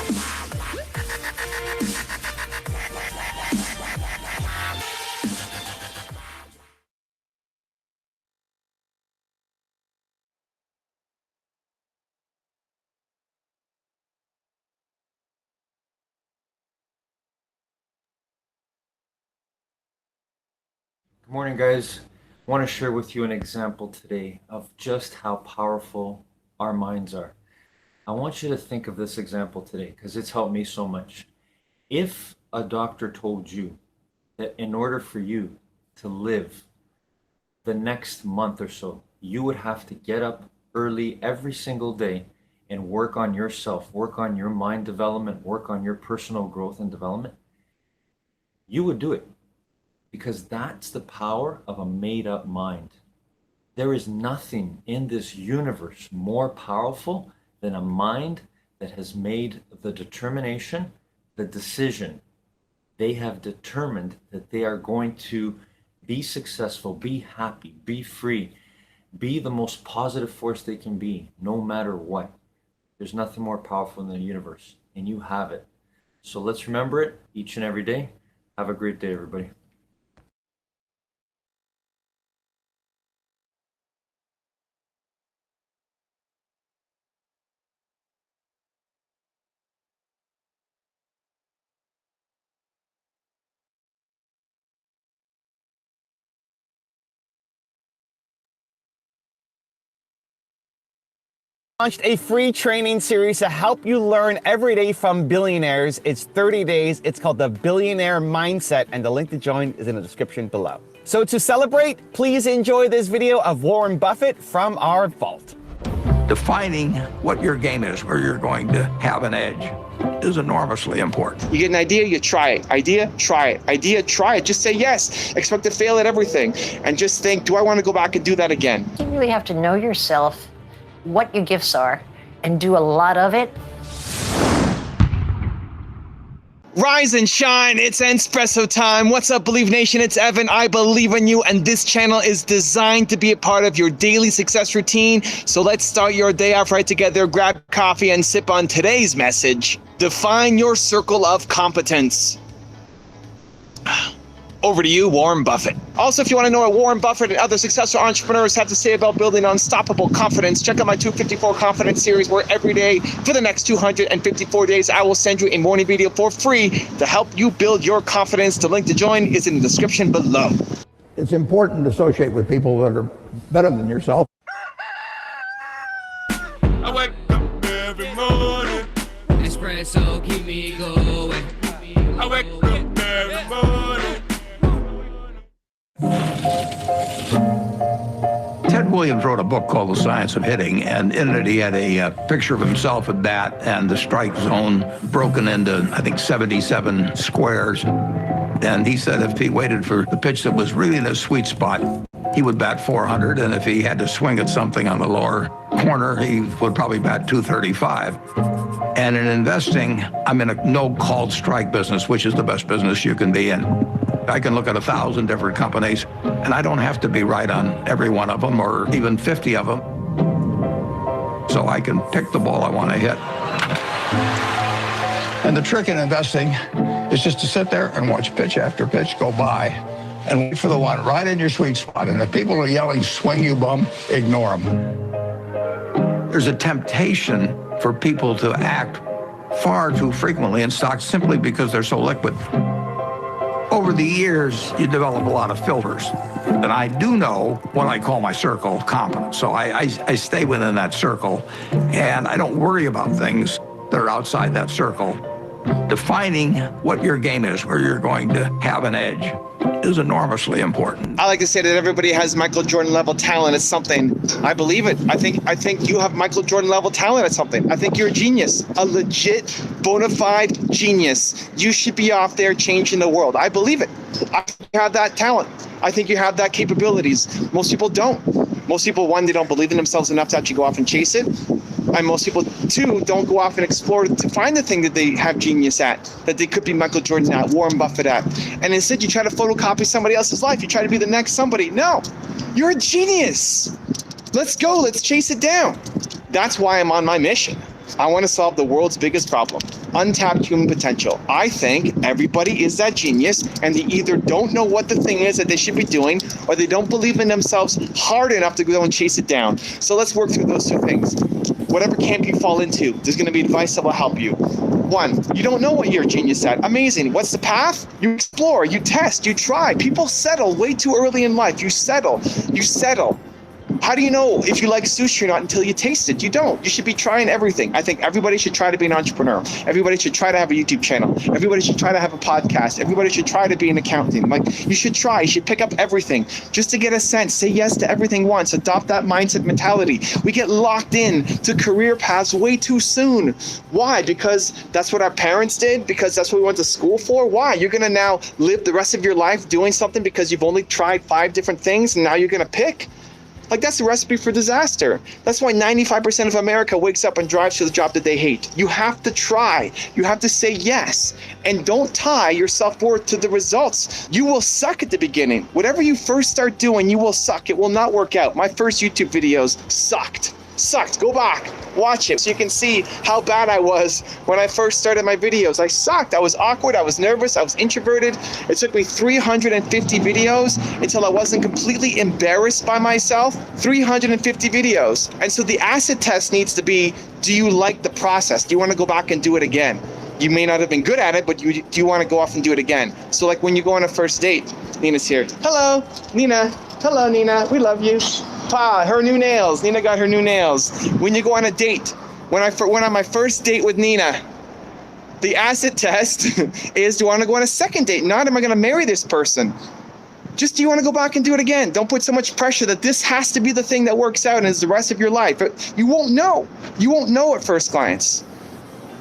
Good morning, guys. I want to share with you an example today of just how powerful our minds are. I want you to think of this example today because it's helped me so much. If a doctor told you that in order for you to live the next month or so, you would have to get up early every single day and work on yourself, work on your mind development, work on your personal growth and development, you would do it. Because that's the power of a made up mind. There is nothing in this universe more powerful than a mind that has made the determination, the decision. They have determined that they are going to be successful, be happy, be free, be the most positive force they can be, no matter what. There's nothing more powerful in the universe, and you have it. So let's remember it each and every day. Have a great day, everybody. Launched a free training series to help you learn every day from billionaires. It's 30 days. It's called the Billionaire Mindset, and the link to join is in the description below. So to celebrate, please enjoy this video of Warren Buffett from our vault. Defining what your game is, where you're going to have an edge, is enormously important. You get an idea, you try it. Idea, try it. Idea, try it. Just say yes. Expect to fail at everything. And just think, do I want to go back and do that again? You really have to know yourself, what your gifts are, and do a lot of it. Rise and shine, it's Espresso time. What's up, Believe Nation? It's Evan. I believe in you, and this channel is designed to be a part of your daily success routine. So let's start your day off right together, grab coffee, and sip on today's message. Define your circle of competence. Over to you, Warren Buffett. Also, if you want to know what Warren Buffett and other successful entrepreneurs have to say about building unstoppable confidence, check out my 254 Confidence series, where every day for the next 254 days, I will send you a morning video for free to help you build your confidence. The link to join is in the description below. It's important to associate with people that are better than yourself. I wake up every morning. Espresso keep me going. I wake up every morning. Ted Williams wrote a book called The Science of Hitting, and in it he had a picture of himself at bat and the strike zone broken into, I think, 77 squares. And he said if he waited for the pitch that was really in his sweet spot, he would bat 400, and if he had to swing at something on the lower corner, he would probably bat 235. And in investing, I'm in a no-called strike business, which is the best business you can be in. I can look at 1,000 different companies, and I don't have to be right on every one of them or even 50 of them. So I can pick the ball I want to hit. And the trick in investing is just to sit there and watch pitch after pitch go by and wait for the one right in your sweet spot. And if people are yelling, swing you bum, ignore them. There's a temptation for people to act far too frequently in stocks simply because they're so liquid. Over the years, you develop a lot of filters. And I do know what I call my circle of competence. So I stay within that circle, and I don't worry about things that are outside that circle. Defining what your game is, where you're going to have an edge, is enormously important. I like to say that everybody has Michael Jordan level talent at something. I believe it. I think you have Michael Jordan level talent at something. I think you're a genius, a legit, bona fide genius. You should be off there changing the world. I believe it. I think you have that talent. I think you have that capabilities. Most people don't. Most people, one, they don't believe in themselves enough to actually go off and chase it. And most people, two, don't go off and explore to find the thing that they have genius at, that they could be Michael Jordan at, Warren Buffett at. And instead, you try to photocopy somebody else's life. You try to be the next somebody. No, you're a genius. Let's go. Let's chase it down. That's why I'm on my mission. I want to solve the world's biggest problem, untapped human potential. I think everybody is that genius, and they either don't know what the thing is that they should be doing, or they don't believe in themselves hard enough to go and chase it down. So let's work through those two things. Whatever camp you fall into, there's going to be advice that will help you. One, you don't know what you're a genius at. Amazing. What's the path? You explore, you test, you try. People settle way too early in life. You settle. How do you know if you like sushi or not until you taste it? You don't. You should be trying everything. I think everybody should try to be an entrepreneur. Everybody should try to have a YouTube channel. Everybody should try to have a podcast. Everybody should try to be an accountant. Like, you should try. You should pick up everything just to get a sense. Say yes to everything once. Adopt that mindset mentality. We get locked in to career paths way too soon. Why? Because that's what our parents did? Because that's what we went to school for? Why? You're going to now live the rest of your life doing something because you've only tried 5 different things and now you're going to pick? Like, that's a recipe for disaster. That's why 95% of America wakes up and drives to the job that they hate. You have to try. You have to say yes. And don't tie your self-worth to the results. You will suck at the beginning. Whatever you first start doing, you will suck. It will not work out. My first YouTube videos sucked. Go back, watch it, so you can see how bad I was when I first started my videos. I sucked. I was awkward. I was nervous. I was introverted. It took me 350 videos until I wasn't completely embarrassed by myself. 350 videos. And so the acid test needs to be, do you like the process? Do you want to go back and do it again? You may not have been good at it, but do you want to go off and do it again? So like when you go on a first date, Nina's here. Hello, Nina. Hello, Nina. We love you. Her new nails. Nina got her new nails. When you go on a date, when I went on my first date with Nina, the acid test is, do I want to go on a second date? Not, am I going to marry this person? Just, do you want to go back and do it again? Don't put so much pressure that this has to be the thing that works out and is the rest of your life. You won't know. You won't know at first glance.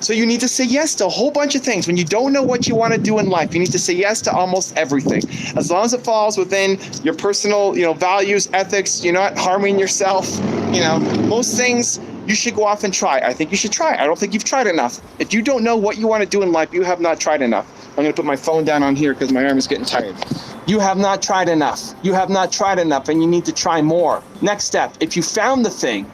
So you need to say yes to a whole bunch of things. When you don't know what you want to do in life, you need to say yes to almost everything. As long as it falls within your personal, values, ethics, you're not harming yourself, most things you should go off and try. I think you should try. I don't think you've tried enough. If you don't know what you want to do in life, you have not tried enough. I'm going to put my phone down on here because my arm is getting tired. You have not tried enough. You have not tried enough, and you need to try more. Next step, if you found the thing,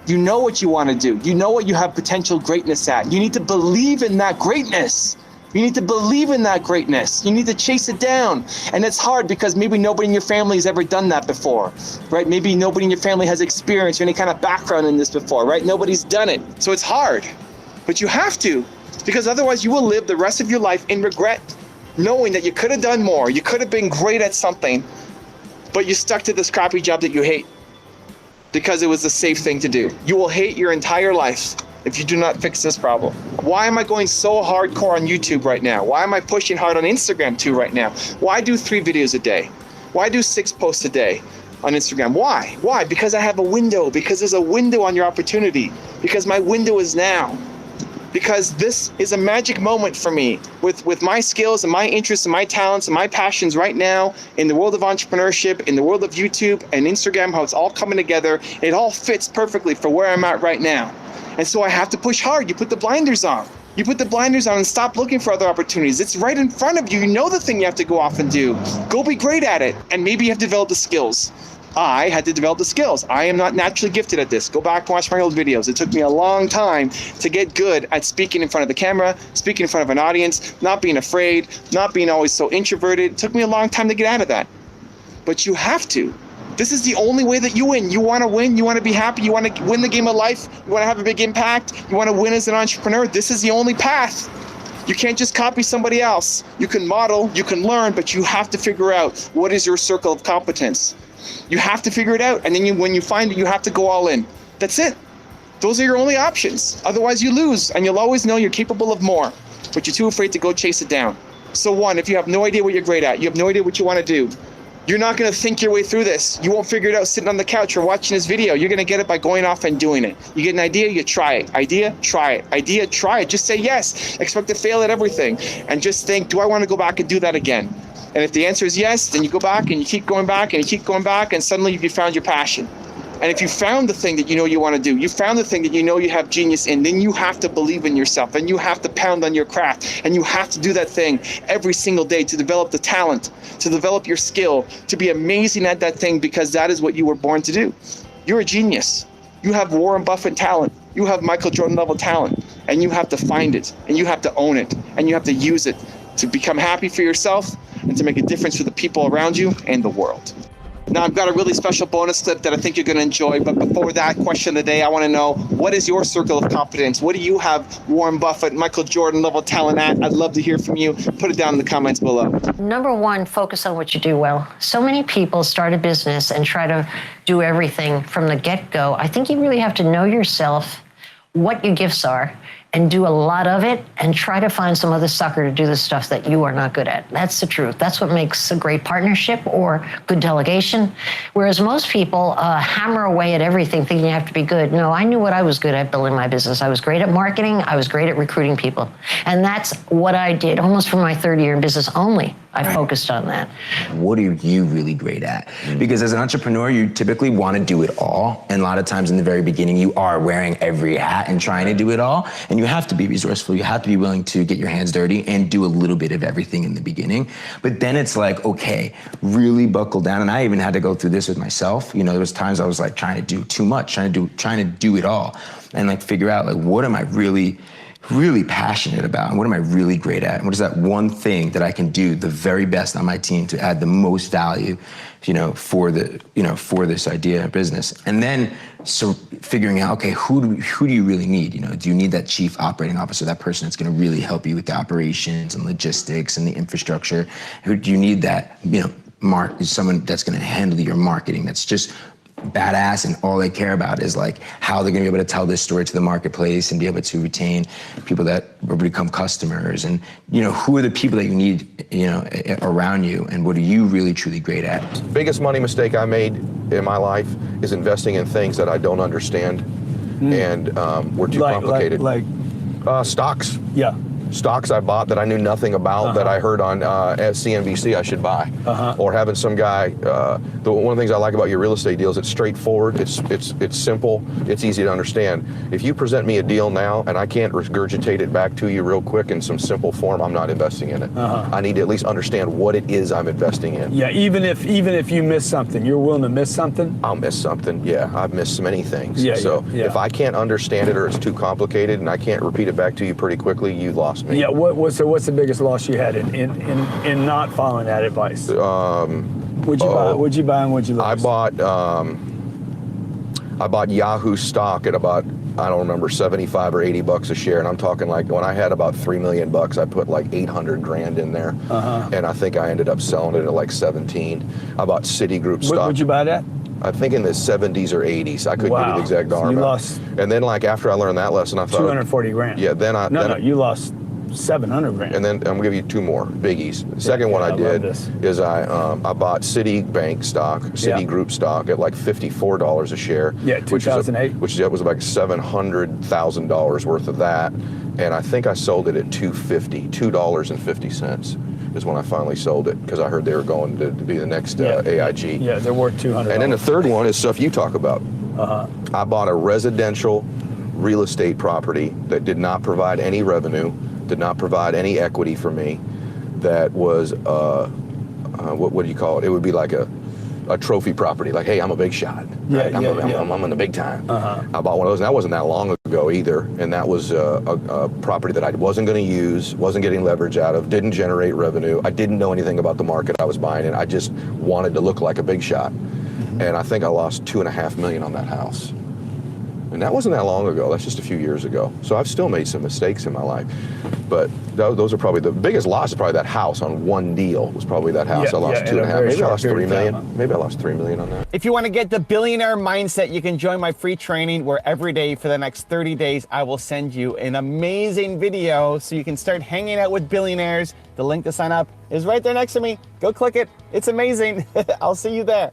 you know what you want to do. You know what you have potential greatness at. You need to believe in that greatness. You need to believe in that greatness. You need to chase it down. And it's hard because maybe nobody in your family has ever done that before, right? Maybe nobody in your family has experience or any kind of background in this before, right? Nobody's done it. So it's hard, but you have to, because otherwise you will live the rest of your life in regret, knowing that you could have done more. You could have been great at something, but you stuck to this crappy job that you hate because it was the safe thing to do. You will hate your entire life if you do not fix this problem. Why am I going so hardcore on YouTube right now? Why am I pushing hard on Instagram too right now? Why do 3 videos a day? Why do 6 posts a day on Instagram? Why? Why? Because I have a window. Because there's a window on your opportunity. Because my window is now. Because this is a magic moment for me with my skills and my interests and my talents and my passions right now in the world of entrepreneurship, in the world of YouTube and Instagram, how it's all coming together. It all fits perfectly for where I'm at right now. And so I have to push hard. You put the blinders on. You put the blinders on and stop looking for other opportunities. It's right in front of you. You know the thing you have to go off and do. Go be great at it. And maybe you have to develop the skills. I had to develop the skills. I am not naturally gifted at this. Go back and watch my old videos. It took me a long time to get good at speaking in front of the camera, speaking in front of an audience, not being afraid, not being always so introverted. It took me a long time to get out of that. But you have to. This is the only way that you win. You want to win. You want to be happy. You want to win the game of life. You want to have a big impact. You want to win as an entrepreneur. This is the only path. You can't just copy somebody else. You can model, you can learn, but you have to figure out what is your circle of competence. You have to figure it out, and then when you find it, you have to go all in. That's it. Those are your only options. Otherwise, you lose, and you'll always know you're capable of more, but you're too afraid to go chase it down. So 1, if you have no idea what you're great at, you have no idea what you want to do, you're not going to think your way through this. You won't figure it out sitting on the couch or watching this video. You're going to get it by going off and doing it. You get an idea, you try it. Idea, try it. Idea, try it. Just say yes. Expect to fail at everything, and just think, do I want to go back and do that again? And if the answer is yes, then you go back and you keep going back and you keep going back, and suddenly you found your passion. And if you found the thing that you know you want to do, you found the thing that you know you have genius in, then you have to believe in yourself, and you have to pound on your craft, and you have to do that thing every single day to develop the talent, to develop your skill, to be amazing at that thing, because that is what you were born to do. You're a genius. You have Warren Buffett talent. You have Michael Jordan level talent, and you have to find it, and you have to own it, and you have to use it to become happy for yourself and to make a difference for the people around you and the world. Now, I've got a really special bonus clip that I think you're going to enjoy. But before that, question of the day, I want to know, what is your circle of competence? What do you have Warren Buffett, Michael Jordan level talent at? I'd love to hear from you. Put it down in the comments below. Number one, focus on what you do well. So many people start a business and try to do everything from the get-go. I think you really have to know yourself, what your gifts are, and do a lot of it, and try to find some other sucker to do the stuff that you are not good at. That's the truth. That's what makes a great partnership or good delegation. Whereas most people hammer away at everything thinking you have to be good. No, I knew what I was good at building my business. I was great at marketing. I was great at recruiting people. And that's what I did almost from my third year in business only. I focused on that. What are you really great at? Because as an entrepreneur, you typically want to do it all. And a lot of times in the very beginning, you are wearing every hat and trying to do it all. And you have to be resourceful. You have to be willing to get your hands dirty and do a little bit of everything in the beginning. But then it's like, okay, really buckle down. And I even had to go through this with myself. You know, there was times I was like trying to do too much, trying to do it all. And like figure out like, what am I really passionate about, and what am I really great at, and what is that one thing that I can do the very best on my team to add the most value, for this idea of business. And then so figuring out, okay, who do you really need? Do you need that chief operating officer, that person that's going to really help you with the operations and logistics and the infrastructure? Who do you need that, someone that's going to handle your marketing, that's just badass, and all they care about is like how they're gonna be able to tell this story to the marketplace and be able to retain people that will become customers. And who are the people that you need around you, and what are you really truly great at? Biggest money mistake I made in my life is investing in things that I don't understand and were too complicated. Like stocks. Yeah. Stocks I bought that I knew nothing about, that I heard on CNBC I should buy, or having some guy. One of the things I like about your real estate deals, it's straightforward, it's simple, it's easy to understand. If you present me a deal now and I can't regurgitate it back to you real quick in some simple form, I'm not investing in it. I need to at least understand what it is I'm investing in. Yeah, even if you miss something, you're willing to miss something? I'll miss something. Yeah, I've missed many things. Yeah, so yeah. If I can't understand it or it's too complicated and I can't repeat it back to you pretty quickly, you lost me. Yeah, what's the biggest loss you had in not following that advice? What'd you buy? What'd you buy and what'd you lose? I bought Yahoo stock at about, I don't remember, 75 or 80 bucks a share, and I'm talking like when I had about $3 million, I put like 800 grand in there, and I think I ended up selling it at like 17. I bought Citigroup stock. What'd you buy that? I think in the 70s or 80s. I couldn't give you the exact dollar So you amount. lost. And then like after I learned that lesson, I thought 240 grand. Yeah. You lost 700 grand. And then I'm gonna give you two more biggies. The second one I did is I bought Citibank stock, Citigroup stock at like $54 a share. Yeah, 2008. Which was like $700,000 worth of that, and I think I sold it at $2.50 is when I finally sold it, because I heard they were going to be the next AIG. Yeah, they're worth $200. And then the third one is stuff you talk about. I bought a residential real estate property that did not provide any revenue, did not provide any equity for me, that was, what do you call it? It would be like a trophy property, like, hey, I'm a big shot. Right? I'm in the big time. I bought one of those, and that wasn't that long ago either, and that was a property that I wasn't going to use, wasn't getting leverage out of, didn't generate revenue. I didn't know anything about the market I was buying in. I just wanted to look like a big shot. And I think I lost $2.5 million on that house. And that wasn't that long ago. That's just a few years ago. So I've still made some mistakes in my life. But those are probably the biggest loss. Is probably that house on one deal. Was probably that house. I lost 2.5. Maybe I lost $3 million. Maybe I lost $3 million on that. If you want to get the billionaire mindset, you can join my free training where every day for the next 30 days, I will send you an amazing video so you can start hanging out with billionaires. The link to sign up is right there next to me. Go click it. It's amazing. I'll see you there.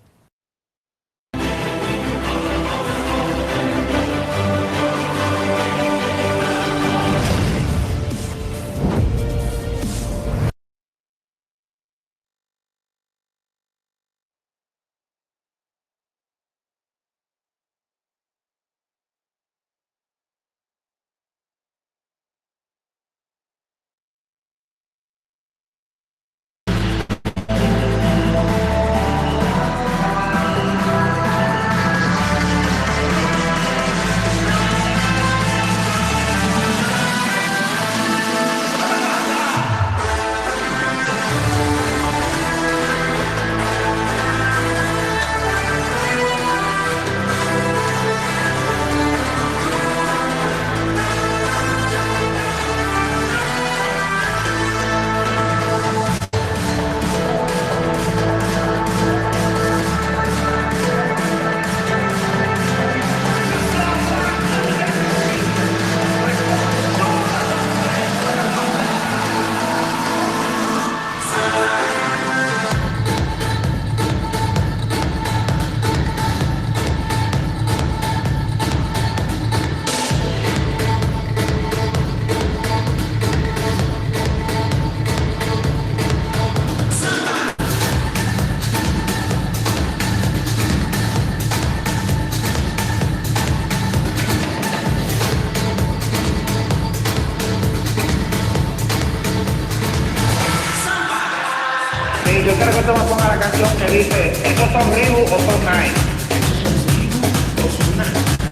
yo quiero que tú me pongas la canción que dice, ¿estos son Reebok o son Nike?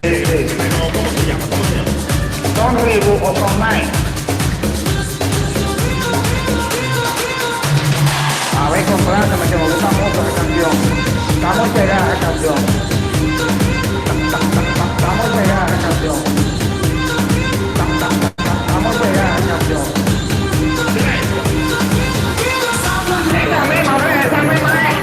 Sí, sí. ¿Cómo se llama? ¿Son Reebok o son Nike? A ver, comprándome, que me gusta mucho la canción. Estamos pegados a la canción. Estamos pegados a la canción. Estamos pegados a la canción. Esa misma, ven, esa misma es.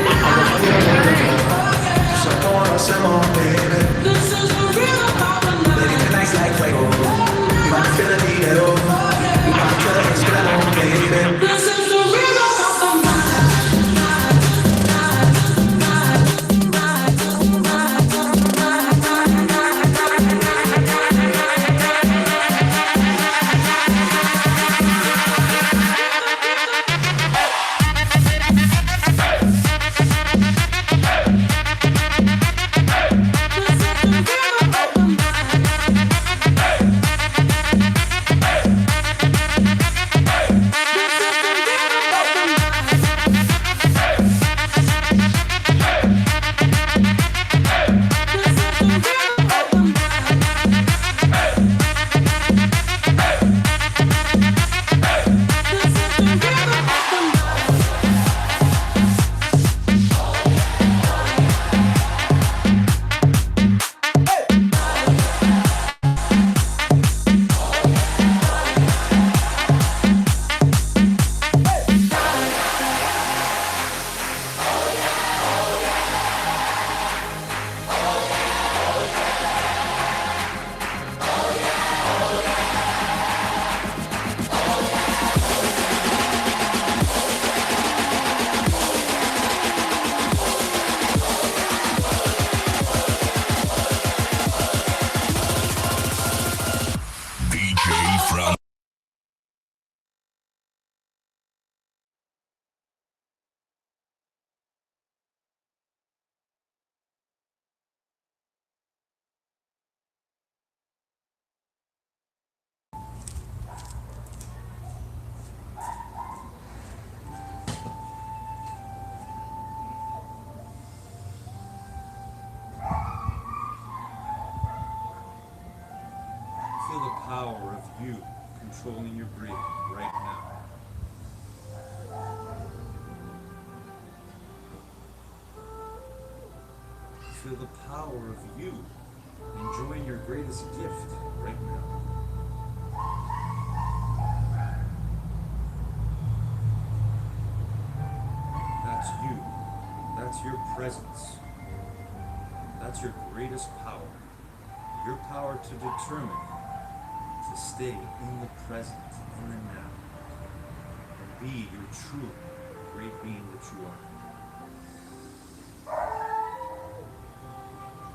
Feel the power of you controlling your breathing right now. Feel the power of you enjoying your greatest gift right now. That's you. That's your presence. That's your greatest power. Your power to determine to stay in the present, in the now, and be your true great being that you are.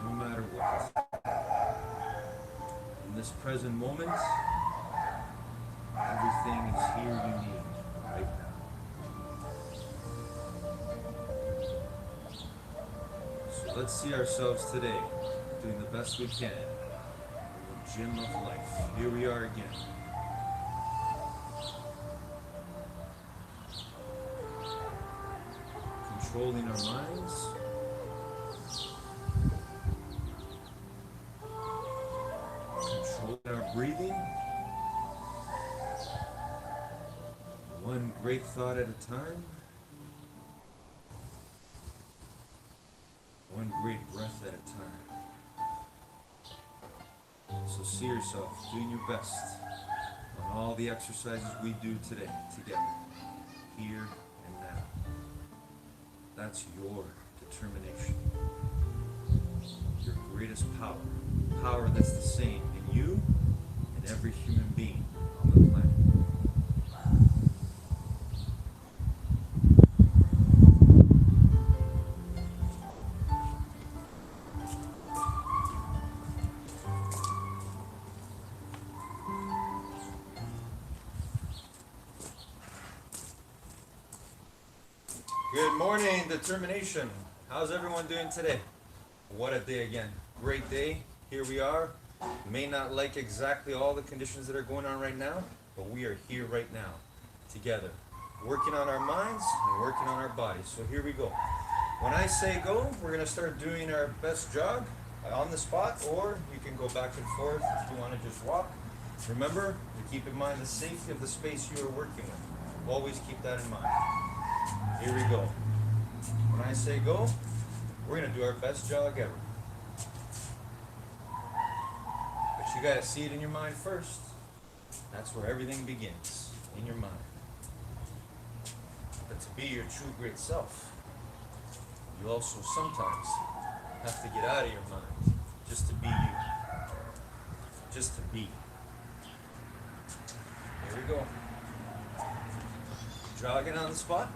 No matter what. In this present moment, everything is here you need right now. So let's see ourselves today doing the best we can. Gym of life. Here we are again. Controlling our minds. Controlling our breathing. One great thought at a time. One great breath at a time. So see yourself doing your best on all the exercises we do today together, here and now. That's your determination, your greatest power, power that's the same in you and every human being on the planet. Good morning, determination. How's everyone doing today? What a day again. Great day. Here we are. May not like exactly all the conditions that are going on right now, but we are here right now, together, working on our minds and working on our bodies. So here we go. When I say go, we're going to start doing our best jog on the spot, or you can go back and forth if you want to just walk. Remember to keep in mind the safety of the space you are working with. Always keep that in mind. Here we go. When I say go, we're going to do our best jog ever. But you got to see it in your mind first. That's where everything begins, in your mind. But to be your true great self, you also sometimes have to get out of your mind just to be you. Just to be. Here we go. Jogging on the spot.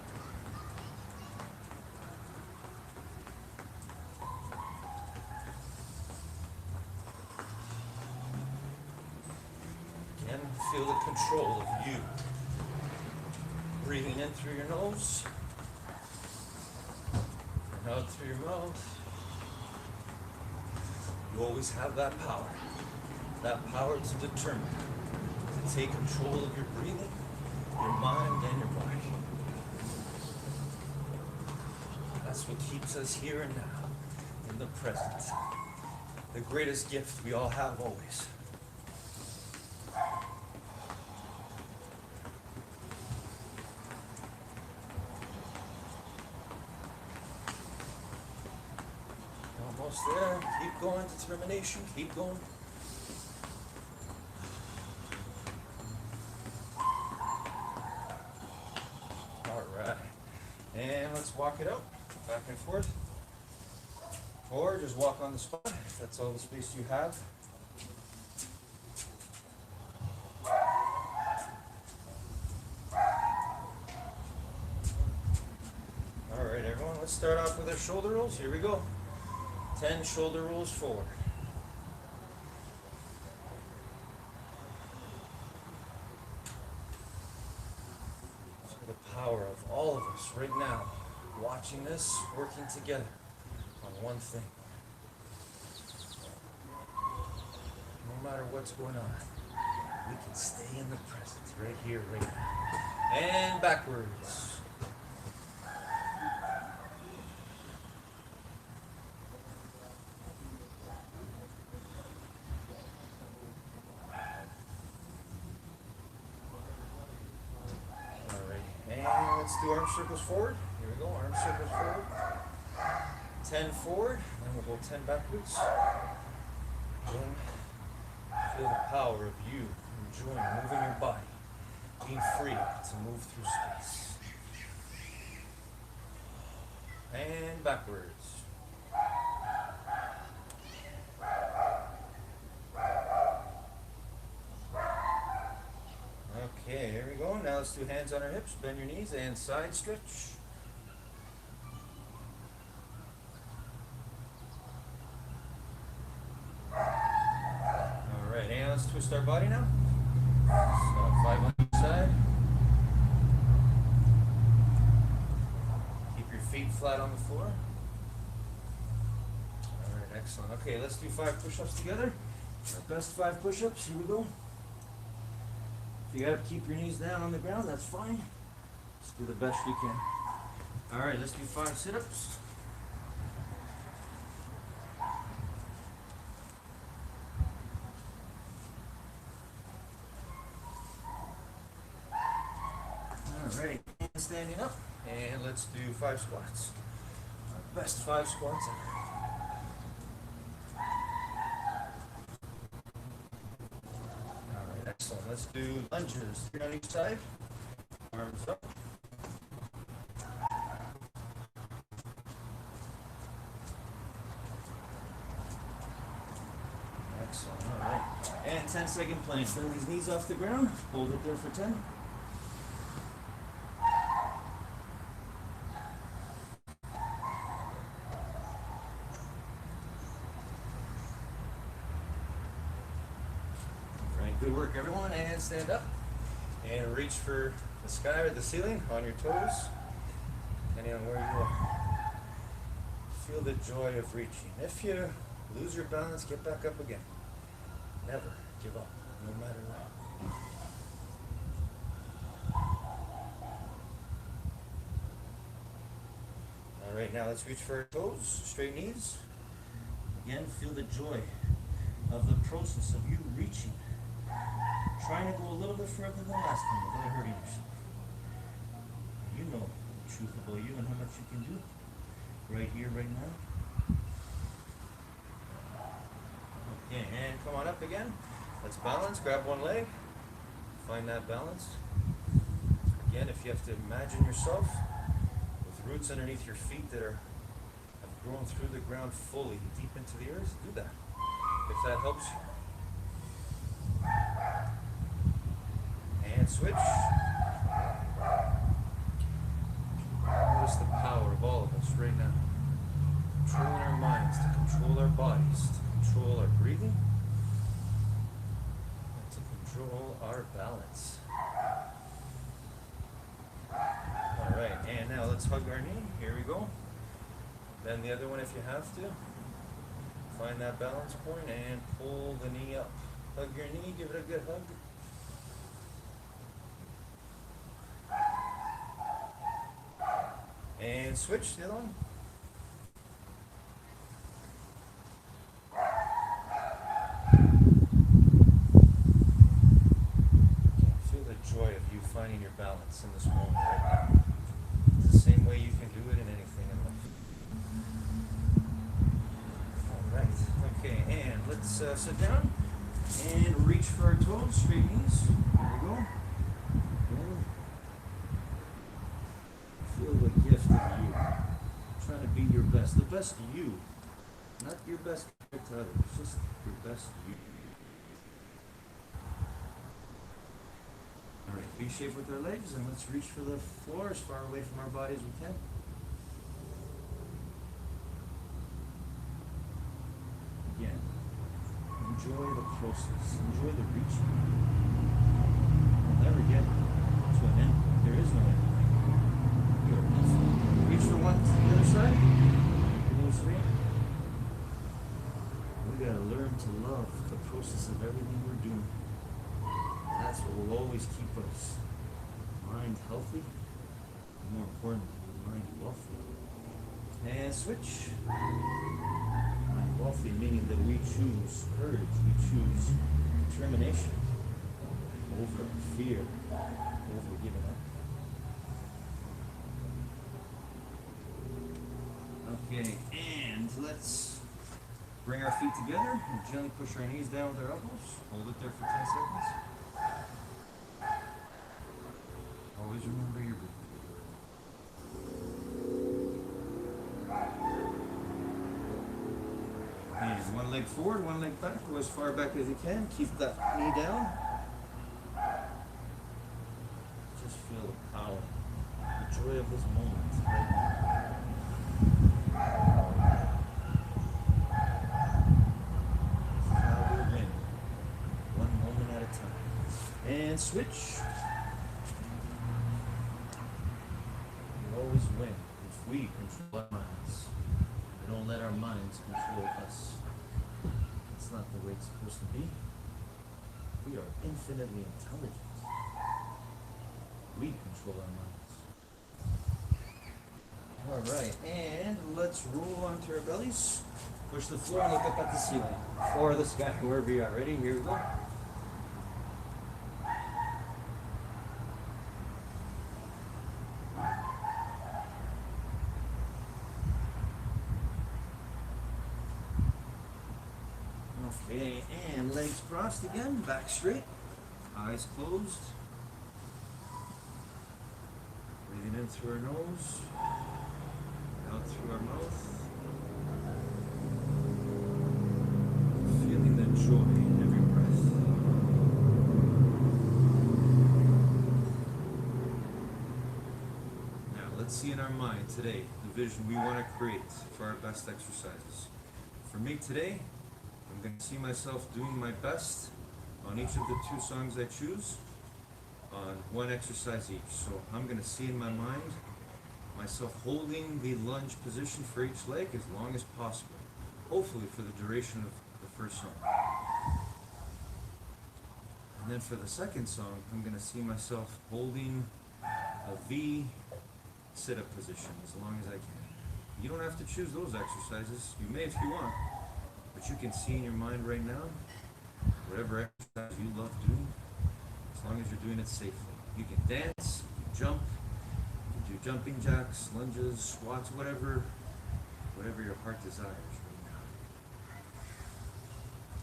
Again, feel the control of you. Breathing in through your nose. And out through your mouth. You always have that power to determine, to take control of your breathing, your mind, and your body. That's what keeps us here and now, in the present. The greatest gift we all have always. Almost there. Keep going. Determination. Keep going. All right. And let's walk it out. Back and forth. Or just walk on the spot if that's all the space you have. All right, everyone. Let's start off with our shoulder rolls. Here we go. 10 shoulder rolls forward. So the power of all of us right now, watching this, working together on one thing. No matter what's going on, we can stay in the present, right here, right now. And backwards. Let's do arm circles forward. Here we go, arm circles forward. 10 forward, then we'll go 10 backwards. Then feel the power of you enjoying moving your body, being free to move through space. And backwards. Okay, here we go. Now let's do hands on our hips, bend your knees, and side stretch. All right, and let's twist our body now. So 5 on each side. Keep your feet flat on the floor. All right, excellent. Okay, let's do 5 push-ups together. Our best 5 push-ups. Here we go. If you gotta keep your knees down on the ground, that's fine. Just do the best you can. All right, let's do 5 sit-ups. All right, standing up, and let's do 5 squats. Our best 5 squats ever. Excellent. Let's do lunges. 3 on each side. Arms up. Excellent. All right. And 10-second planks. Bring these knees off the ground. Hold it there for 10. Good work, everyone, and stand up and reach for the sky or the ceiling on your toes, depending on where you are. Feel the joy of reaching. If you lose your balance, get back up again. Never give up, no matter what. right, now let's reach for our toes, straight knees. Again, feel the joy of the process of you reaching. Trying to go a little bit further than last time without hurting yourself. You know the truth about you and how much you can do. Right here, right now. Okay, and come on up again. Let's balance, grab one leg. Find that balance. Again, if you have to imagine yourself with roots underneath your feet that have grown through the ground fully, deep into the earth, do that. If that helps you. And switch. Notice the power of all of us right now. Controlling our minds, to control our bodies, to control our breathing, and to control our balance. Alright, and now let's hug our knee. Here we go. Bend the other one if you have to. Find that balance point and pull the knee up. Hug your knee, give it a good hug. And switch the other one. Feel the joy of you finding your balance in this moment right now. It's the same way you can do it in anything in life. Alright, okay, and let's sit down and reach for our toes, straight knees. There we go. And feel the gift of you. Trying to be your best. The best you. Not your best compared to others. Just your best you. Alright, V shape with our legs, and let's reach for the floor as far away from our body as we can. Again, enjoy the process. Enjoy the reaching. We'll never get to an end. There is no end. Reach for one to the other side. Those three. We gotta learn to love the process of everything we're doing. That's what will always keep us mind healthy, and more importantly, mind wealthy. And switch. Mind wealthy meaning that we choose courage, we choose determination over fear, over giving up. Okay, and let's bring our feet together and gently push our knees down with our elbows. Hold it there for 10 seconds. Always remember your breathing. And one leg forward, one leg back. Go as far back as you can. Keep that knee down. Just feel the power, the joy of this moment right now. How we win, one moment at a time. And switch. We always win if we control our minds. We don't let our minds control us. It's not the way it's supposed to be. We are infinitely intelligent. We control our minds. Alright, and let's roll onto our bellies. Push the floor and look up at the ceiling. Or the sky, wherever you are. Ready? Here we go. Okay, and legs crossed again, back straight, eyes closed. Breathing in through our nose, out through our mouth. Feeling the joy in every breath. Now, let's see in our mind today the vision we want to create for our best exercises. For me today, I'm going to see myself doing my best on each of the 2 songs I choose on one exercise each. So I'm going to see in my mind myself holding the lunge position for each leg as long as possible, hopefully for the duration of the first song. And then for the second song, I'm going to see myself holding a V sit-up position as long as I can. You don't have to choose those exercises. You may if you want, but you can see in your mind right now, whatever exercise you love doing, as long as you're doing it safely. You can dance, you can jump, you can do jumping jacks, lunges, squats, whatever your heart desires right now.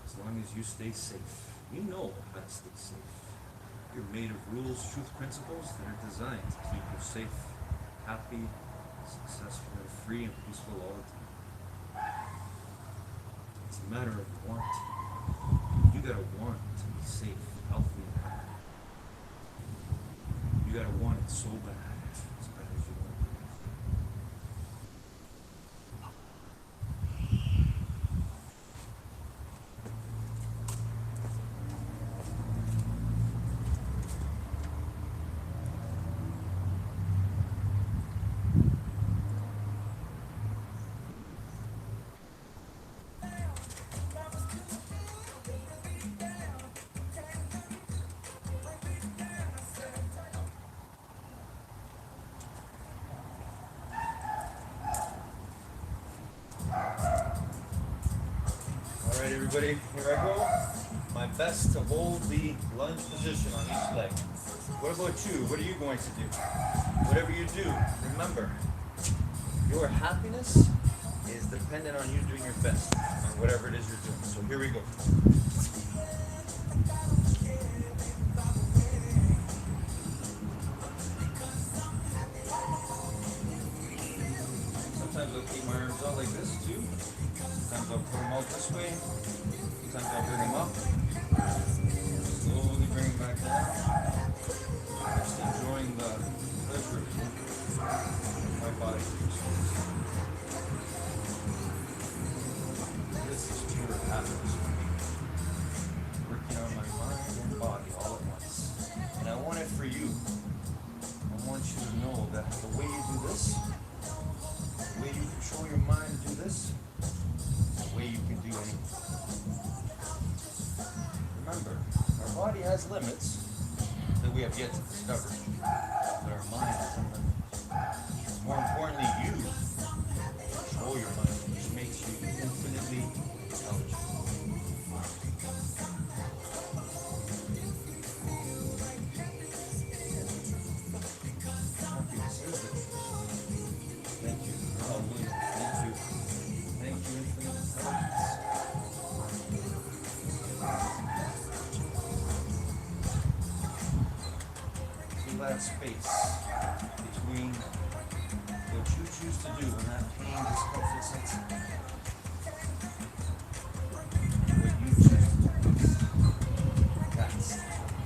As long as you stay safe. You know how to stay safe. You're made of rules, truth, principles that are designed to keep you safe, happy, successful, and free and peaceful all the time. It's a matter of want. You gotta want to be safe, healthy, and happy. You gotta want it so bad, as bad as you want it. All right, everybody, here I go. My best to hold the lunge position on each leg. What about you? What are you going to do? Whatever you do, remember, your happiness is dependent on you doing your best on whatever it is you're doing. So here we go. Sometimes I'll keep my arms out like this too. Sometimes I'll put them out this way. Sometimes I'll bring them up. Slowly bring them back down. Just enjoying the pleasure of my body. This is pure happiness for me. Working on my mind and body all at once. And I want it for you. I want you to know that the way you do this, the way you control your mind to do this, is the way you can do anything. Remember, our body has limits that we have yet to discover, but our mind is unlimited. More importantly, you control your mind, which makes you infinitely intelligent. Happiness is the truth. Thank you. Hallelujah. Thank you. Thank you, infinite intelligence. Feel that space between what you choose to do when that pain, discomfort sets in. What you choose to do. That's the challenge.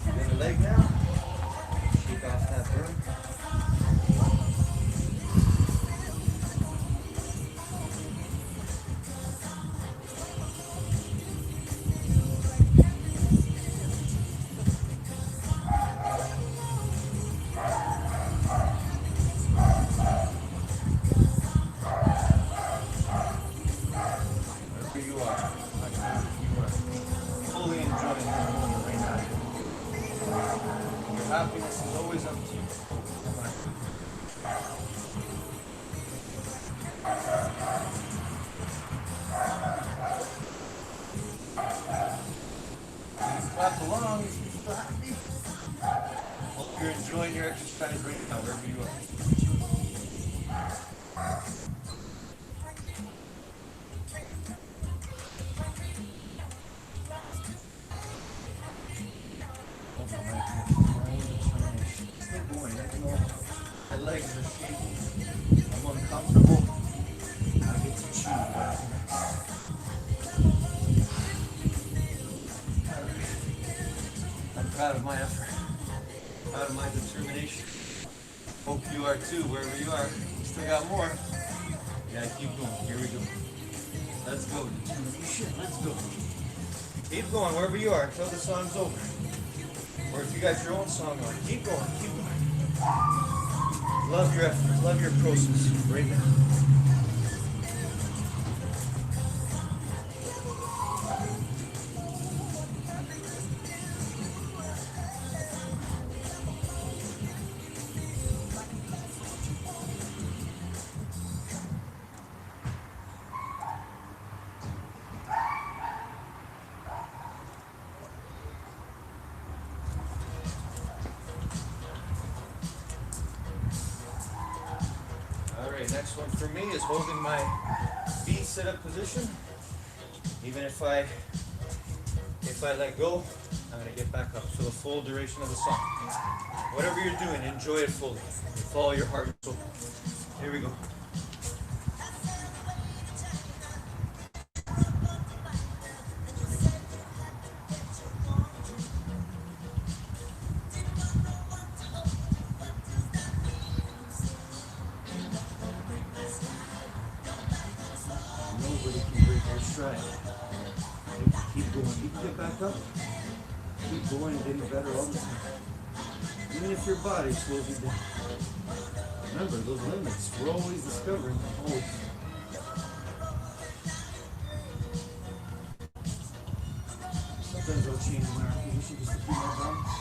The other leg now. Shake off that burn. Wherever you are, I know you are fully enjoying the moment right now. Your happiness is always up to you. You clap along if you're still happy. Hope you're enjoying your exercise right now, wherever you are. Still going, even though my legs are shaking. I'm uncomfortable. I get to choose what's next. I'm proud of my effort. Proud of my determination. Hope you are too, wherever you are. We still got more. Yeah, keep going. Here we go. Let's go. Determination. Let's go. Keep going wherever you are until the song's over. Or if you got your own song on, keep going, keep going. Love your effort, love your process right now. next one for me is holding my feet sit-up position. Even if I let go, I'm gonna get back up for the full duration of the song. Whatever you're doing, enjoy it fully. Follow your heart and soul. Here we go. Nobody can break your stride. Keep going. You can get back up. Keep going and getting better all the time. Even if your body slows you down. Remember, those limits, we're always discovering them. Always. Sometimes I'll change my position just to keep my balance.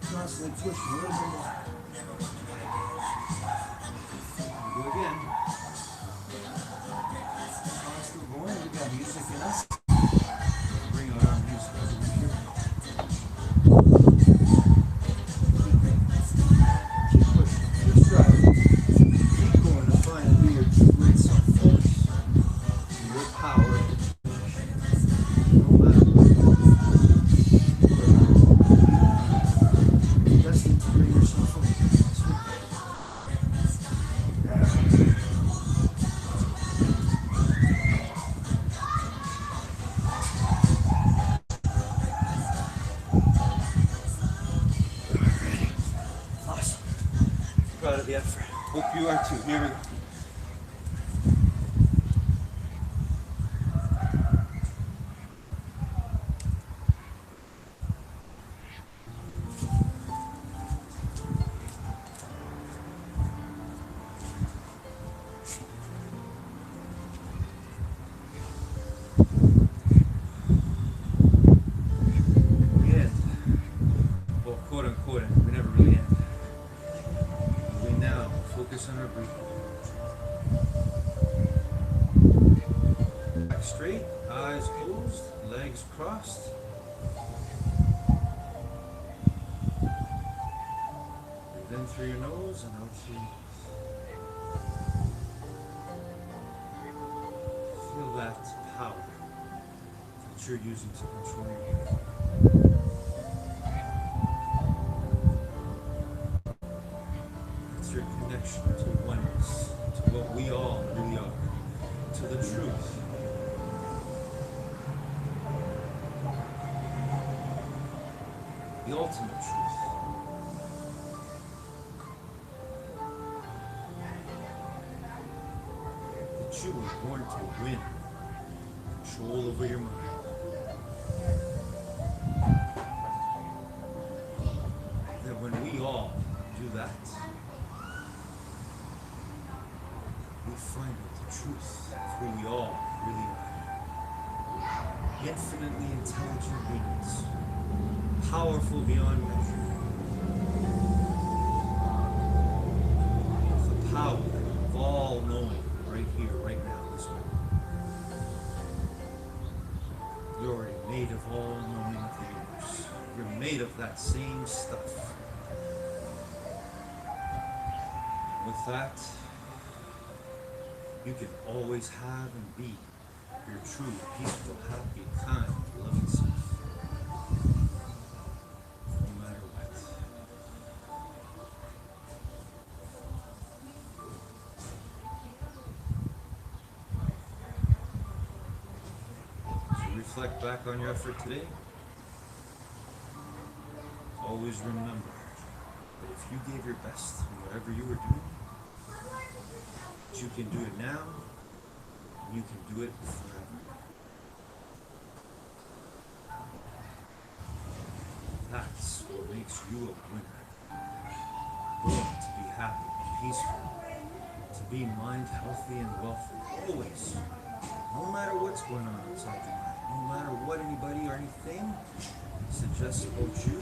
Constantly pushing a little bit more. Do it again. Constant going. We got music in us. Bring out our music over here. Keep pushing. Keep striving. Keep going to find and be your true great self. Focus on your power. No matter what. Destined to bring yourself up. Awesome. Proud of the effort. Hope you are too. Here we go. Quote unquote, we never really end. We now focus on our breathing. Back straight, eyes closed, legs crossed. Breathe in through your nose and out through your mouth. Feel that power that you're using to control your breathing. Your connection to oneness, to what we all really are, to the truth. The ultimate truth. That you were born to win control over your mind. That when we all do that, we find out the truth of who we all really are. Infinitely intelligent beings, powerful beyond measure. The power of all knowing right here, right now, this moment. You're already made of all knowing of the universe. You're made of that same stuff. With that, you can always have and be your true, peaceful, happy, kind, loving self. No matter what. So reflect back on your effort today, always remember that if you gave your best in whatever you were doing, you can do it now, and you can do it forever. That's what makes you a winner. Born to be happy, peaceful, to be mind healthy and wealthy, always. No matter what's going on outside your mind, no matter what anybody or anything suggests about you,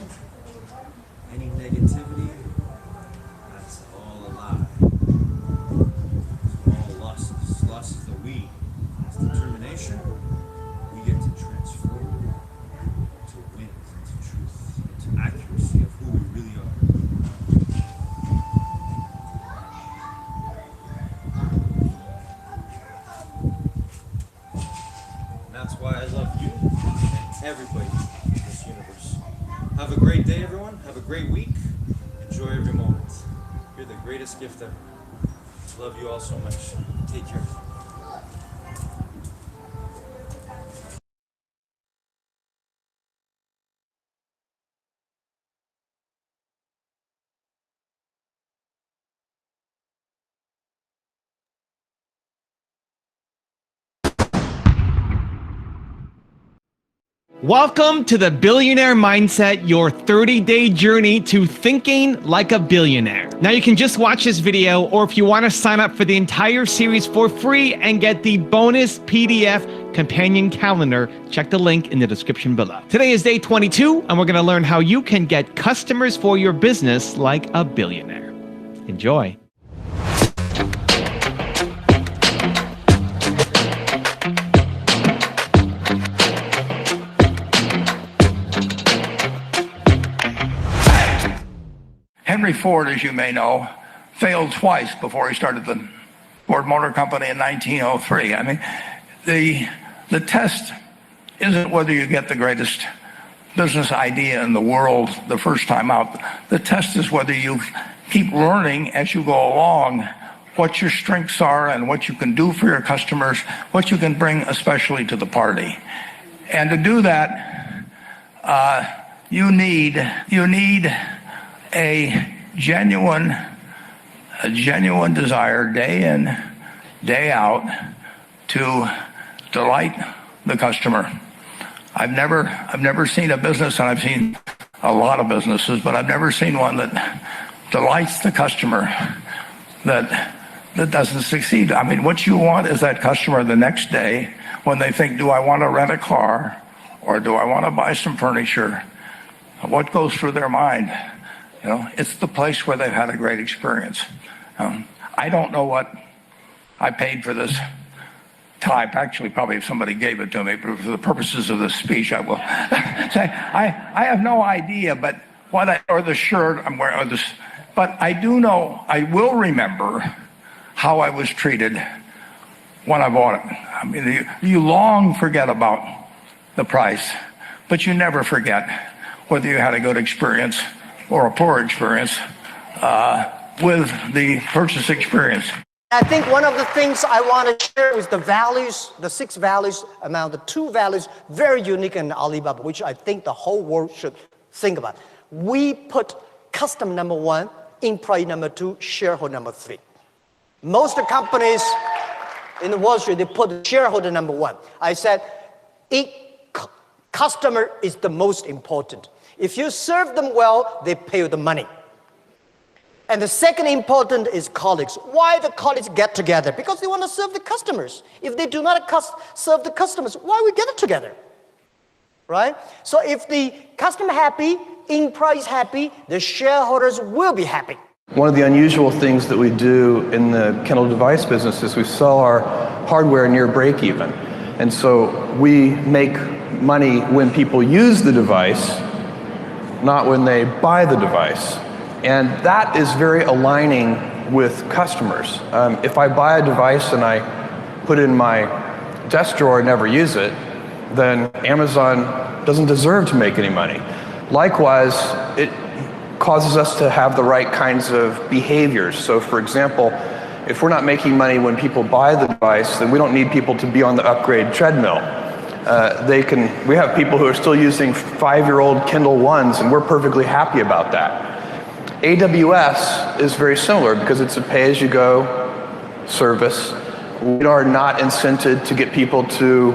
any negativity, that's all a lie. It's all losses. Losses that we, as determination, we get to transform to wins, into truth, into accuracy of who we really are. That's why I love you and everybody in this universe. Have a great day, everyone. Have a great week. Enjoy every moment. You're the greatest gift ever. Love you all so much. Take care. Welcome to the Billionaire Mindset, your 30-day journey to thinking like a billionaire. Now you can just watch this video, or if you want to sign up for the entire series for free and get the bonus PDF companion calendar, check the link in the description below. Today is day 22, and we're going to learn how you can get customers for your business like a billionaire. Enjoy. Henry Ford, as you may know, failed twice before he started the Ford Motor Company in 1903. I mean, the test isn't whether you get the greatest business idea in the world the first time out. The test is whether you keep learning as you go along what your strengths are and what you can do for your customers, what you can bring especially to the party. And to do that, you need a genuine desire day in, day out to delight the customer. I've never seen a business, and I've seen a lot of businesses, but I've never seen one that delights the customer that doesn't succeed. I mean, what you want is that customer the next day when they think, do I want to rent a car or do I want to buy some furniture? What goes through their mind? You know, it's the place where they've had a great experience. I don't know what I paid for this type. Actually, probably if somebody gave it to me, but for the purposes of this speech, I will say I have no idea. But or the shirt I'm wearing, or this, but I do know. I will remember how I was treated when I bought it. I mean, you long forget about the price, but you never forget whether you had a good experience or a poor experience with the purchase experience. I think one of the things I want to share is the values, the 6 values, among the 2 values, very unique in Alibaba, which I think the whole world should think about. We put customer number 1, employee number 2, shareholder number 3. Most companies in the Wall Street, they put shareholder number 1. I said, customer is the most important. If you serve them well, they pay you the money. And the second important is colleagues. Why the colleagues get together? Because they want to serve the customers. If they do not serve the customers, why we get together? Right? So if the customer happy, employees happy, the shareholders will be happy. One of the unusual things that we do in the Kindle device business is we sell our hardware near break even. And so we make money when people use the device, not when they buy the device. And that is very aligning with customers. If I buy a device and I put it in my desk drawer and never use it, then Amazon doesn't deserve to make any money. Likewise, it causes us to have the right kinds of behaviors. So for example, if we're not making money when people buy the device, then we don't need people to be on the upgrade treadmill. We have people who are still using 5-year-old Kindle Ones, and we're perfectly happy about that. AWS is very similar because it's a pay-as-you-go service. We are not incented to get people to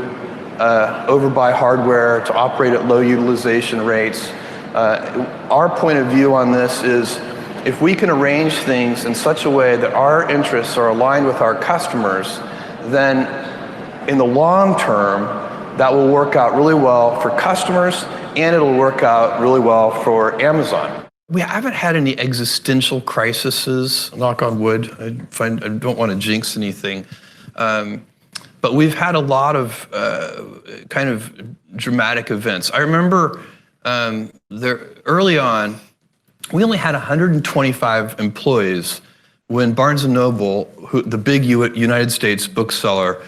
overbuy hardware, to operate at low utilization rates. Our point of view on this is if we can arrange things in such a way that our interests are aligned with our customers, then in the long term, that will work out really well for customers, and it'll work out really well for Amazon. We haven't had any existential crises, knock on wood. I don't want to jinx anything. But we've had a lot of kind of dramatic events. I remember early on, we only had 125 employees when Barnes & Noble, the big United States bookseller,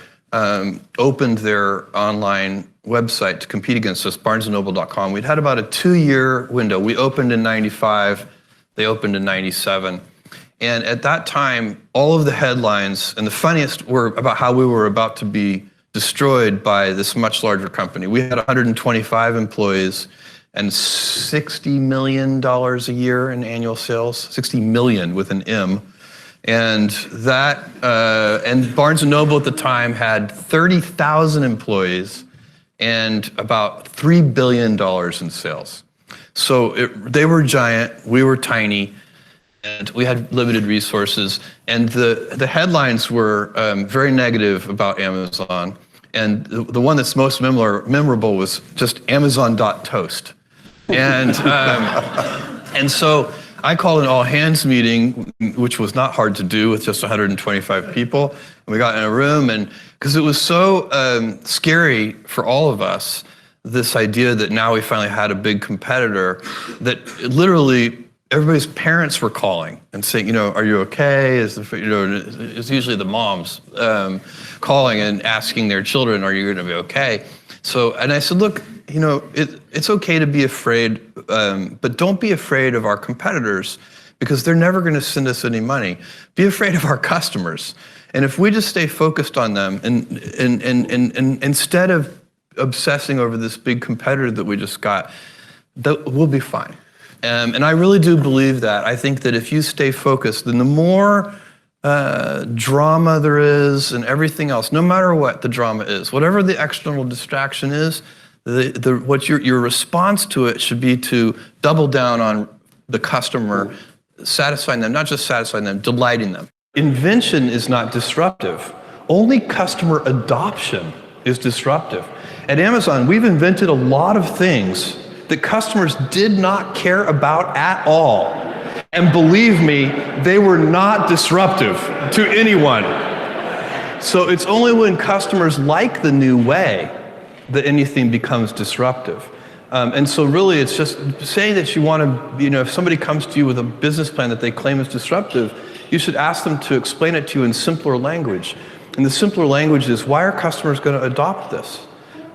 opened their online website to compete against us, barnesandnoble.com. We'd had about a 2-year window. We opened in 95, they opened in 97. And at that time, all of the headlines, and the funniest were about how we were about to be destroyed by this much larger company. We had 125 employees and $60 million a year in annual sales, 60 million with an M. And that, and Barnes & Noble at the time had 30,000 employees and about $3 billion in sales. So they were giant, we were tiny, and we had limited resources. And the headlines were very negative about Amazon. And the one that's most memorable was just Amazon.toast. And so I called an all-hands meeting, which was not hard to do with just 125 people. And we got in a room, and because it was so scary for all of us, this idea that now we finally had a big competitor, that literally everybody's parents were calling and saying, are you okay? It's usually the moms calling and asking their children, are you going to be okay? So, and I said, look, it's okay to be afraid, but don't be afraid of our competitors because they're never going to send us any money. Be afraid of our customers. And if we just stay focused on them and instead of obsessing over this big competitor that we just got, we'll be fine. And I really do believe that. I think that if you stay focused, then the more drama there is and everything else, no matter what the drama is, whatever the external distraction is, what your response to it should be to double down on the customer, satisfying them, not just satisfying them, delighting them. Invention is not disruptive. Only customer adoption is disruptive. At Amazon, we've invented a lot of things that customers did not care about at all. And believe me, they were not disruptive to anyone. So it's only when customers like the new way that anything becomes disruptive. And so really it's just saying that you want to, if somebody comes to you with a business plan that they claim is disruptive, you should ask them to explain it to you in simpler language. And the simpler language is, why are customers going to adopt this?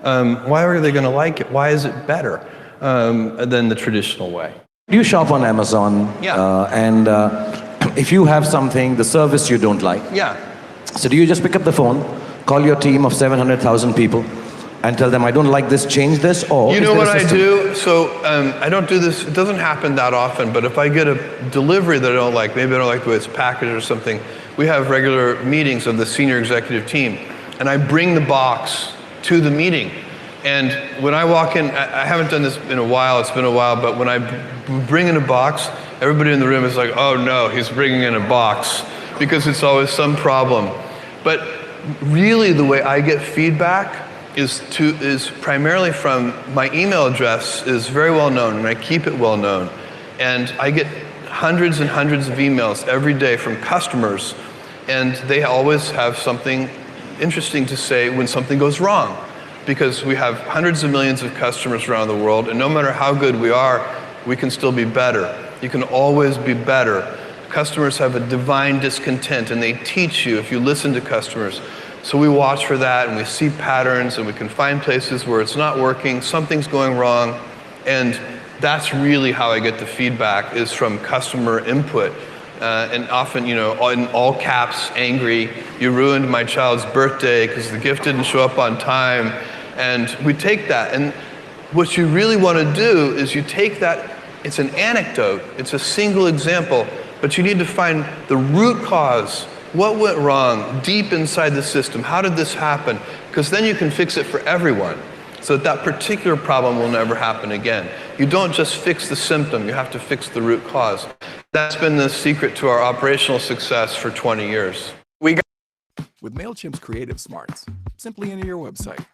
Why are they going to like it? Why is it better than the traditional way? You shop on Amazon, and if you have something, the service you don't like, so do you just pick up the phone, call your team of 700,000 people, and tell them, I don't like this, change this, or you know what I do? So I don't do this, it doesn't happen that often, but if I get a delivery that I don't like, maybe I don't like the way it's packaged or something, we have regular meetings of the senior executive team, and I bring the box to the meeting. And when I walk in, I haven't done this in a while, it's been a while, but when I bring in a box, everybody in the room is like, oh no, he's bringing in a box, because it's always some problem. But really the way I get feedback is primarily from my email address is very well known, and I keep it well known. And I get hundreds and hundreds of emails every day from customers, and they always have something interesting to say when something goes wrong. Because we have hundreds of millions of customers around the world, and no matter how good we are, we can still be better. You can always be better. Customers have a divine discontent, and they teach you if you listen to customers. So we watch for that, and we see patterns, and we can find places where it's not working, something's going wrong, and that's really how I get the feedback, is from customer input. And often, in all caps, angry, you ruined my child's birthday because the gift didn't show up on time. And we take that, and what you really want to do is you take that, it's an anecdote, it's a single example, but you need to find the root cause. What went wrong deep inside the system? How did this happen? Because then you can fix it for everyone, so that that particular problem will never happen again. You don't just fix the symptom, you have to fix the root cause. That's been the secret to our operational success for 20 years. With MailChimp's Creative Smarts, simply enter your website.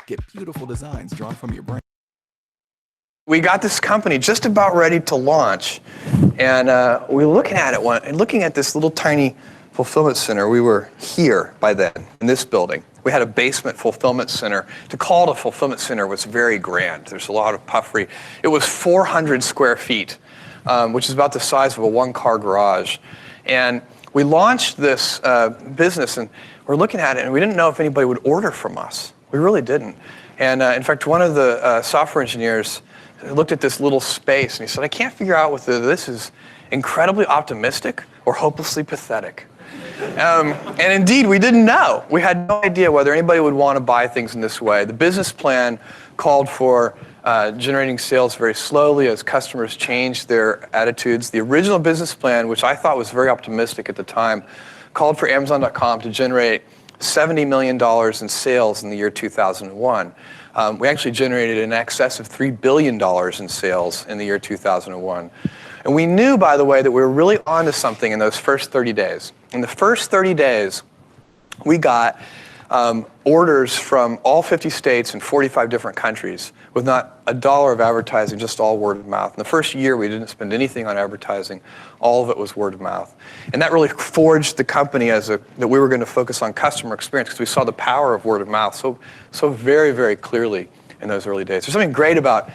Get beautiful designs drawn from your brain. We got this company just about ready to launch, and we were looking at it looking at this little tiny fulfillment center. We were here by then, in this building. We had a basement fulfillment center. To call it a fulfillment center was very grand. There's a lot of puffery. It was 400 square feet, which is about the size of a one-car garage. And we launched this business, and we're looking at it, and we didn't know if anybody would order from us. We really didn't. And in fact, one of the software engineers looked at this little space, and he said, I can't figure out whether this is incredibly optimistic or hopelessly pathetic. And indeed, we didn't know. We had no idea whether anybody would want to buy things in this way. The business plan called for generating sales very slowly as customers changed their attitudes. The original business plan, which I thought was very optimistic at the time, called for Amazon.com to generate $70 million in sales in the year 2001. We actually generated in excess of $3 billion in sales in the year 2001. And we knew, by the way, that we were really onto something in those first 30 days. In the first 30 days, we got orders from all 50 states and 45 different countries with not a dollar of advertising, just all word of mouth. In the first year, we didn't spend anything on advertising. All of it was word of mouth. And that really forged the company that we were going to focus on customer experience because we saw the power of word of mouth so very, very clearly in those early days. There's something great about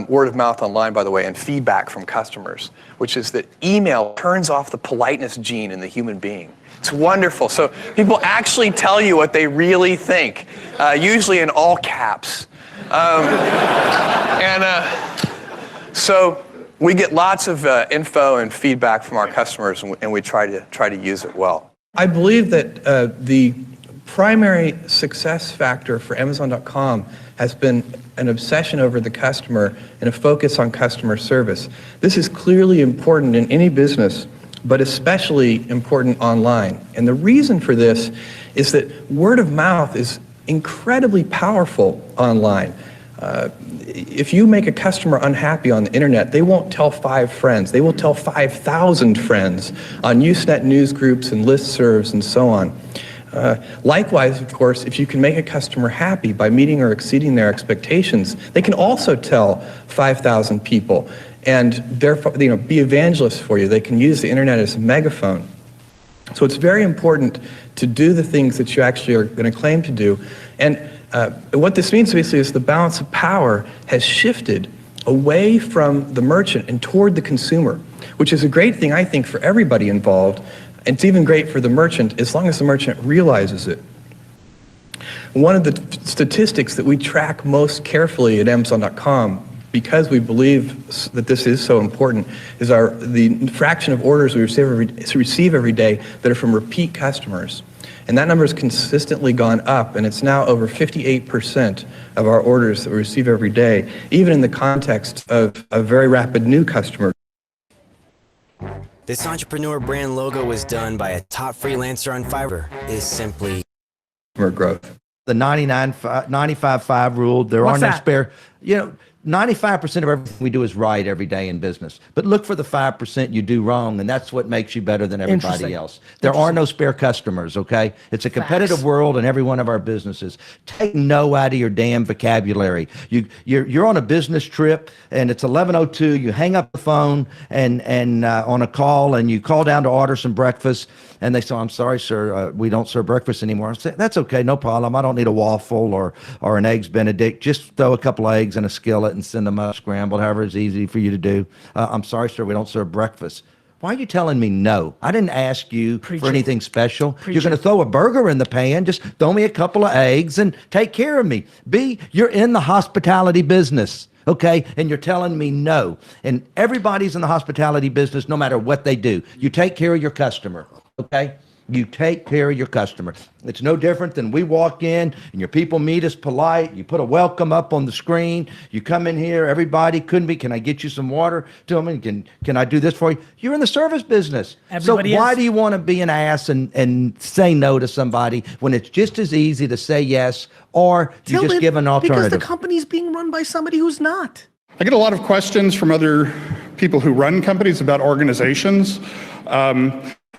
word of mouth online, by the way, and feedback from customers, which is that email turns off the politeness gene in the human being. It's wonderful. So people actually tell you what they really think, usually in all caps. So we get lots of info and feedback from our customers, and we try to use it well. I believe that the primary success factor for Amazon.com has been an obsession over the customer and a focus on customer service. This is clearly important in any business, but especially important online. And the reason for this is that word of mouth is incredibly powerful online. If you make a customer unhappy on the internet, they won't tell 5 friends. They will tell 5,000 friends on Usenet news groups and listservs and so on. Likewise, of course, if you can make a customer happy by meeting or exceeding their expectations, they can also tell 5,000 people and therefore, be evangelists for you. They can use the internet as a megaphone. So it's very important to do the things that you actually are going to claim to do. And what this means basically is the balance of power has shifted away from the merchant and toward the consumer, which is a great thing, I think, for everybody involved. And it's even great for the merchant as long as the merchant realizes it. One of the statistics that we track most carefully at Amazon.com, because we believe that this is so important, is the fraction of orders we receive every day that are from repeat customers. And that number has consistently gone up, and it's now over 58% of our orders that we receive every day, even in the context of a very rapid new customer. This entrepreneur brand logo was done by a top freelancer on Fiverr. Is simply growth. The 95-5 rule. There are no spare. 95% of everything we do is right every day in business. But look for the 5% you do wrong, and that's what makes you better than everybody else. There are no spare customers, okay? It's a competitive world in every one of our businesses. Take no out of your damn vocabulary. You're on a business trip, and it's 11:02. You hang up the phone and on a call, and you call down to order some breakfast, and they say, I'm sorry, sir, we don't serve breakfast anymore. I say, that's okay, no problem. I don't need a waffle or an Eggs Benedict. Just throw a couple of eggs in a skillet and send them up scrambled, however it's easy for you to do. I'm sorry, sir, we don't serve breakfast. Why are you telling me no? I didn't ask you for anything special. You're going to throw a burger in the pan. Just throw me a couple of eggs and take care of me. You're in the hospitality business, okay? And you're telling me no. And everybody's in the hospitality business no matter what they do. You take care of your customer, okay? You take care of your customer. It's no different than we walk in and your people meet us polite. You put a welcome up on the screen. You come in here, everybody can I get you some water? Tell me, can I do this for you? You're in the service business. Everybody so why is. do you want to be an ass and say no to somebody when it's just as easy to say yes, or you just give an alternative? Because the company's being run by somebody who's not. I get a lot of questions from other people who run companies about organizations.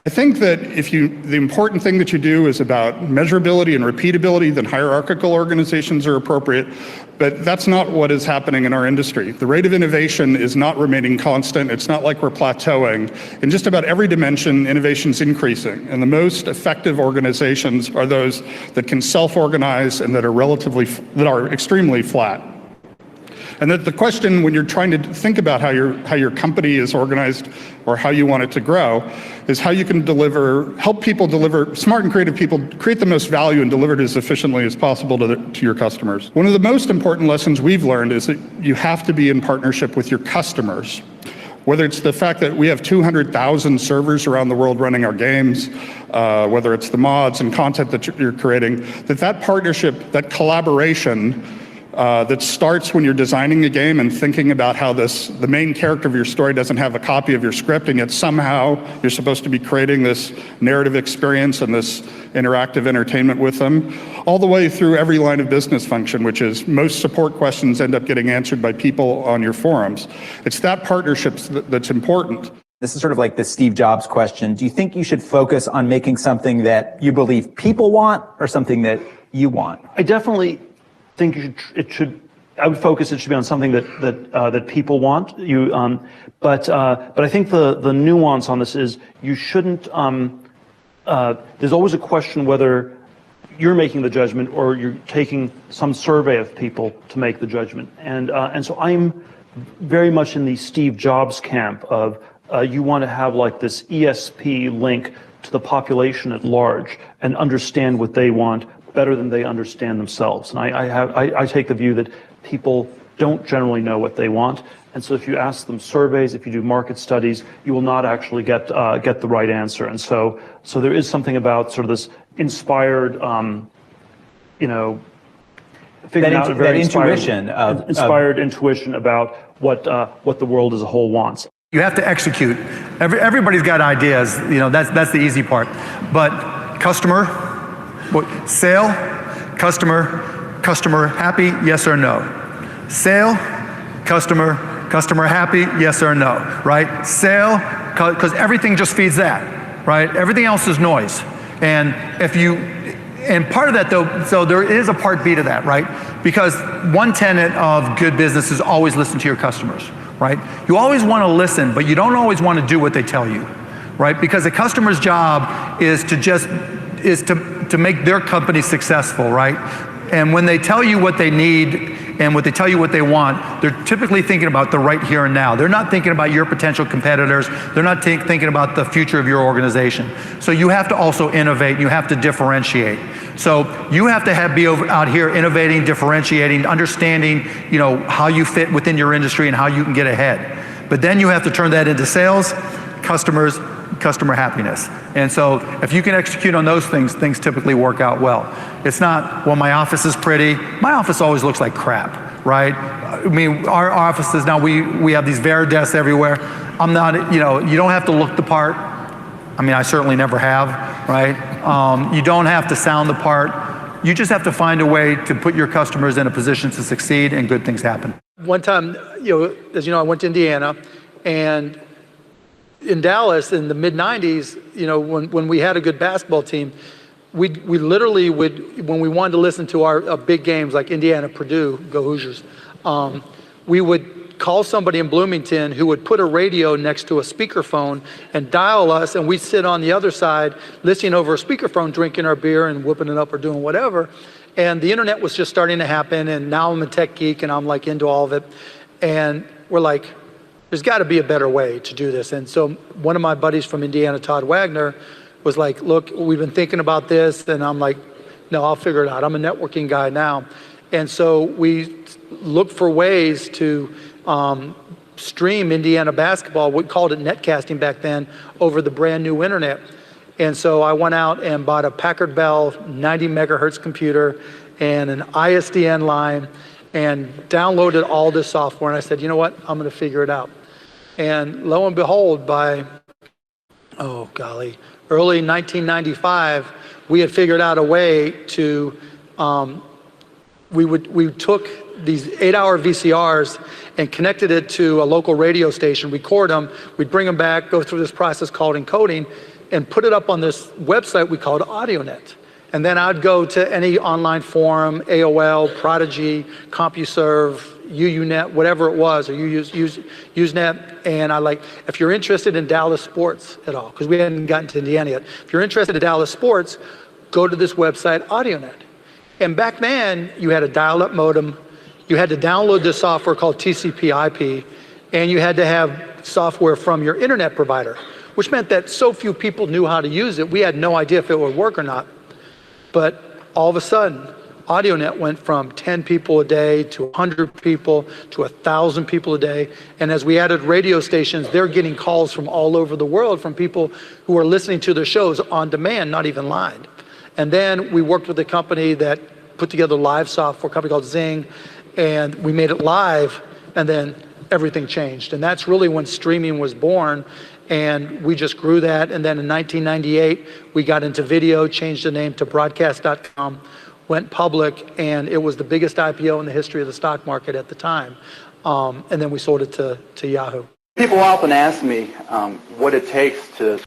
I think that the important thing that you do is about measurability and repeatability, then hierarchical organizations are appropriate, but that's not what is happening in our industry. The rate of innovation is not remaining constant. It's not like we're plateauing. In just about every dimension, innovation's increasing, and the most effective organizations are those that can self-organize and that are extremely flat. And that the question when you're trying to think about how your company is organized or how you want it to grow is how you can help people deliver, smart and creative people create the most value and deliver it as efficiently as possible to your customers. One of the most important lessons we've learned is that you have to be in partnership with your customers. Whether it's the fact that we have 200,000 servers around the world running our games, whether it's the mods and content that you're creating, that partnership, that collaboration, that starts when you're designing a game and thinking about how the main character of your story doesn't have a copy of your script, and yet somehow you're supposed to be creating this narrative experience and this interactive entertainment with them, all the way through every line of business function, which is most support questions end up getting answered by people on your forums. It's that partnership that's important. This is sort of like the Steve Jobs question. Do you think you should focus on making something that you believe people want or something that you want? I definitely think I would focus it should be on something that people want. But I think the nuance on this is you shouldn't. There's always a question whether you're making the judgment or you're taking some survey of people to make the judgment. And so I'm very much in the Steve Jobs camp of you want to have like this ESP link to the population at large and understand what they want better than they understand themselves. And I take the view that people don't generally know what they want. And so if you ask them surveys, if you do market studies, you will not actually get the right answer. And so there is something about sort of this inspired, figuring out a very inspired intuition about what the world as a whole wants. You have to execute. Everybody's got ideas. That's the easy part. But customer, sale, customer happy, yes or no? Sale, customer happy, yes or no, right? Sale, because everything just feeds that, right? Everything else is noise. And part of that though, so there is a part B to that, right? Because one tenet of good business is always listen to your customers, right? You always want to listen, but you don't always want to do what they tell you, right? Because the customer's job is to make their company successful, right? And when they tell you what they need and when they tell you what they want, they're typically thinking about the right here and now. They're not thinking about your potential competitors. They're not thinking about the future of your organization. So you have to also innovate. You have to differentiate. So you have to be out here innovating, differentiating, understanding, how you fit within your industry and how you can get ahead. But then you have to turn that into sales, customer happiness. And so if you can execute on those things typically work out well. It's not, well, my office is pretty. My office always looks like crap, right? I mean, our offices now, we have these Vera desks everywhere. I'm not, you don't have to look the part. I mean, I certainly never have, right? You don't have to sound the part. You just have to find a way to put your customers in a position to succeed and good things happen. One time, as you know, I went to Indiana, and in Dallas in the mid-90s, when we had a good basketball team, we literally would, when we wanted to listen to our big games like Indiana, Purdue, go Hoosiers, we would call somebody in Bloomington who would put a radio next to a speakerphone and dial us, and we'd sit on the other side listening over a speakerphone, drinking our beer and whooping it up or doing whatever. And the internet was just starting to happen, and now I'm a tech geek and I'm like into all of it. And we're like, there's got to be a better way to do this. And so one of my buddies from Indiana, Todd Wagner, was like, look, we've been thinking about this. And I'm like, no, I'll figure it out. I'm a networking guy now. And so we looked for ways to stream Indiana basketball. We called it netcasting back then, over the brand new internet. And so I went out and bought a Packard Bell 90 megahertz computer and an ISDN line and downloaded all this software. And I said, you know what, I'm going to figure it out. And lo and behold, by, oh golly, early 1995, we had figured out a way to, we took these 8-hour VCRs and connected it to a local radio station, record them, we'd bring them back, go through this process called encoding, and put it up on this website we called AudioNet. And then I'd go to any online forum, AOL, Prodigy, CompuServe, UUNet, whatever it was, or Usenet, and I like, if you're interested in Dallas sports at all, because we hadn't gotten to Indiana yet, if you're interested in Dallas sports, go to this website, AudioNet. And back then, you had a dial-up modem, you had to download this software called TCP/IP, and you had to have software from your internet provider, which meant that so few people knew how to use it, we had no idea if it would work or not. But all of a sudden, AudioNet went from 10 people a day to 100 people to 1,000 people a day. And as we added radio stations, they're getting calls from all over the world from people who are listening to their shows on demand, not even live. And then we worked with a company that put together live software, a company called Zing, and we made it live, and then everything changed. And that's really when streaming was born. And we just grew that. And then in 1998, we got into video, changed the name to broadcast.com, went public, and it was the biggest IPO in the history of the stock market at the time. And then we sold it to Yahoo. People often ask me what it takes to